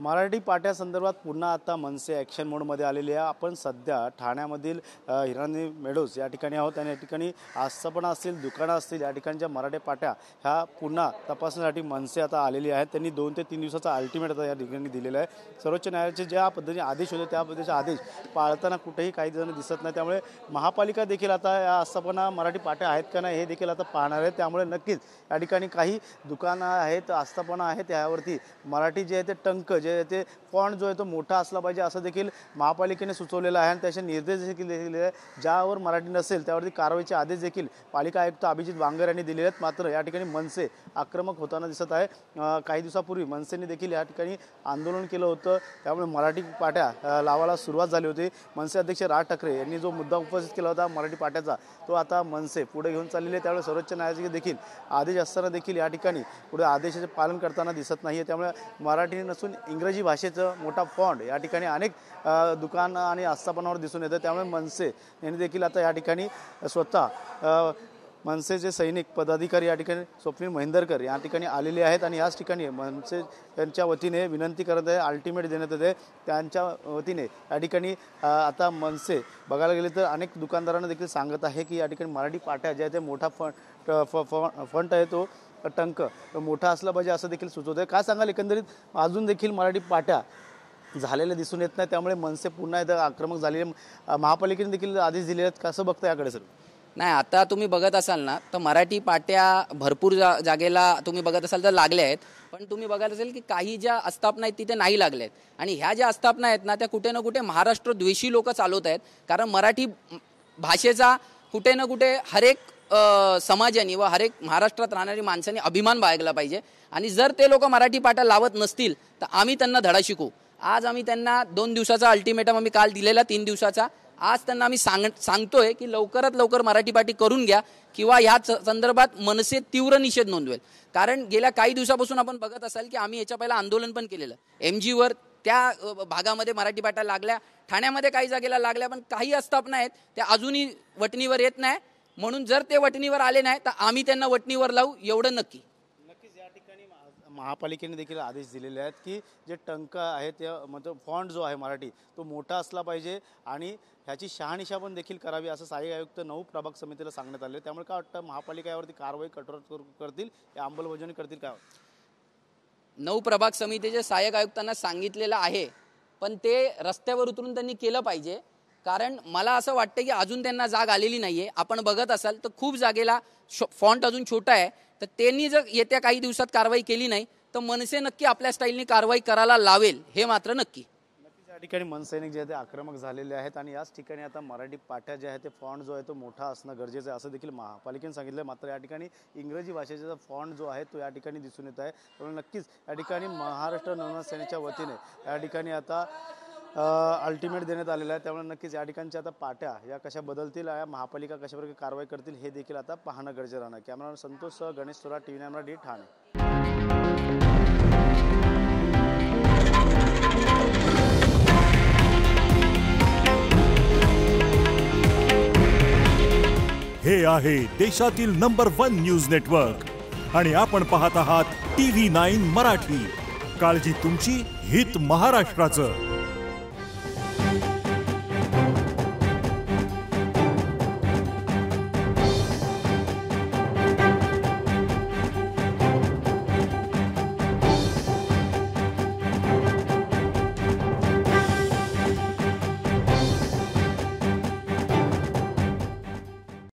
मराठी पाट्या संदर्भात पुन्हा आता मनसे ॲक्शन मोडमध्ये आलेली आहे। आपण सध्या ठाण्यामधील हिरानी मेडोज या ठिकाणी आहोत आणि या ठिकाणी आस्थापना असतील, दुकानं असतील, या ठिकाणच्या मराठी पाट्या ह्या पुन्हा तपासण्यासाठी मनसे आता आलेली आहेत। त्यांनी 2 ते 3 दिवसाचा अल्टिमेट आता या ठिकाणी दिलेला आहे। सर्वोच्च न्यायालयाचे ज्या पद्धतीने आदेश होते त्या पद्धतीचे आदेश पाळताना कुठेही काही जण दिसत नाही। त्यामुळे महापालिका देखील आता या आस्थापना मराठी पाट्या आहेत का नाही हे देखील आता पाहणार आहे। त्यामुळे नक्कीच या ठिकाणी काही दुकानं आहेत, आस्थापना आहेत, यावरती मराठी जे आहे ते टंक जे ते फॉन्ट जो आहे तो मोठा असला पाहिजे असं देखील महापालिकेने सुचवलेलं आहे आणि त्याचे निर्देश देखील दिलेले आहेत। ज्यावर मराठी नसेल त्यावरती कारवाईचे आदेश देखील पालिका आयुक्त अभिजित बांगर यांनी दिलेले आहेत। मात्र या ठिकाणी मनसे आक्रमक होताना दिसत आहे। काही दिवसापूर्वी मनसेने देखील या ठिकाणी आंदोलन केलं होतं, त्यामुळे मराठी पाट्या लावायला सुरुवात झाली होती। मनसे अध्यक्ष राज ठाकरे यांनी जो मुद्दा उपस्थित केला होता मराठी पाट्याचा तो आता मनसे पुढे घेऊन चाललेले आहे। त्यामुळे सर्वोच्च न्यायालयाचे देखील आदेश असताना देखील या ठिकाणी पुढे आदेशाचे पालन करताना दिसत नाही आहे। त्यामुळे मराठी नसून इंग्रजी भाषेचं मोठा फॉन्ट या ठिकाणी अनेक दुकानं आणि आस्थापनावर दिसून येतं। त्यामुळे मनसे यांनी देखील आता या ठिकाणी स्वतः मनसेचे सैनिक पदाधिकारी या ठिकाणी स्वप्नील महेंदरकर या ठिकाणी आलेले आहेत आणि याच ठिकाणी मनसे यांच्या वतीने विनंती करत आहे, अल्टिमेट देण्यात येते। त्यांच्या वतीने या ठिकाणी आता मनसे बघायला गेले तर अनेक दुकानदारांना देखील सांगत आहे की या ठिकाणी मराठी पाट्या ज्या ते मोठा फंट आहे तो टंक मोठा असला पाहिजे असं देखील सुचवत आहे। काय सांगाल, एकंदरीत अजून देखील मराठी पाट्या झालेल्या दिसून येत नाही, त्यामुळे मनसे पुन्हा एकदा आक्रमक झालेले, महापालिकेने देखील आदेश दिले आहेत, कसं बघता याकडे सर? नाही, आता तुम्ही बघत असाल ना तर मराठी पाट्या भरपूर जागेला तुम्ही बघत असाल तर लागल्या आहेत, पण तुम्ही बघत असेल की काही ज्या आस्थापना आहेत तिथे नाही लागल्या आहेत आणि ह्या ज्या आस्थापना आहेत ना त्या कुठे ना कुठे महाराष्ट्र द्वेषी लोक चालवत आहेत। कारण मराठी भाषेचा कुठे ना कुठे हरेक समाजाने व हरेक महाराष्ट्रात राहणारी माणसांनी अभिमान बाळगला पाहिजे आणि जर ते लोक मराठी पाट्या लावत नसतील तर आम्ही त्यांना धडा शिकू। आज आम्ही त्यांना 2 दिवसाचा अल्टिमेटम आम्ही काल दिलेला 3 दिवसाचा, आज त्यांना आम्ही सांगतोय की लवकरात लवकर मराठी पाटी करून घ्या किंवा या संदर्भात मनसे तीव्र निषेध नोंदवेल। कारण गेल्या काही दिवसापासून आपण बघत असाल की आम्ही याच्या पहिला आंदोलन पण केलेलं MGवर, त्या भागामध्ये मराठी पाट्या लागल्या, ठाण्यामध्ये काही जागेला लागल्या, पण काही आस्थापना आहेत त्या अजूनही वटणीवर येत नाही। म्हणून जर ते वटणीवर आले नाही तर आम्ही त्यांना वटणीवर लावू, एवढं नक्की। या ठिकाणी महापालिकेने देखील आदेश दिलेले आहेत की जे टंक आहे ते मतलब फॉन्ट जो आहे मराठी तो मोठा असला पाहिजे आणि ह्याची शहानिशा पण देखील करावी असं सहाय्यक आयुक्त 9 प्रभाग समितीला सांगण्यात आले। त्यामुळे काय वाटतं, महापालिका यावरती कारवाई कठोर करतील, या अंमलबजावणी करतील का? 9 प्रभाग समितीचे सहाय्यक आयुक्तांना सांगितलेलं आहे, पण ते रस्त्यावर उतरून त्यांनी केलं पाहिजे। कारण मला असं वाटतं की अजून त्यांना जाग आलेली नाहीये। आपण बघत असाल तर खूप जागेला फॉन्ट अजून छोटा आहे, तर त्यांनी जर येत्या काही दिवसात कारवाई केली नाही तर मनसे नक्की आपल्या स्टाईलने कारवाई करायला लावेल, हे मात्र नक्की। या ठिकाणी मनसैनिक जे आहे ते आक्रमक झालेले आहेत आणि याच ठिकाणी आता मराठी पाट्या जे आहे ते फॉन्ट जो आहे तो मोठा असणं गरजेचं आहे असं देखील महापालिकेने सांगितलं। मात्र या ठिकाणी इंग्रजी भाषेचा फॉन्ट जो आहे तो या ठिकाणी दिसून येत आहे। त्यामुळे नक्कीच या ठिकाणी महाराष्ट्र नवनिर्माण सेनेच्या वतीने या ठिकाणी आता अल्टिमेट देण्यात आलेला आहे। त्यामुळे नक्कीच या ठिकाणच्या आता पाट्या या कशा बदलतील, या महापालिका कशाप्रकारे कारवाई करतील हे देखील आता पाहणं गरजेचं राहणार। कॅमेरामॅन संतोषसह गणेश थोरात, TV9 मराठी, ठाणे। हे आहे देशातील नंबर 1 न्यूज नेटवर्क आणि आपण पाहत आहात TV9 मराठी। काळजी तुमची, हित महाराष्ट्राचं।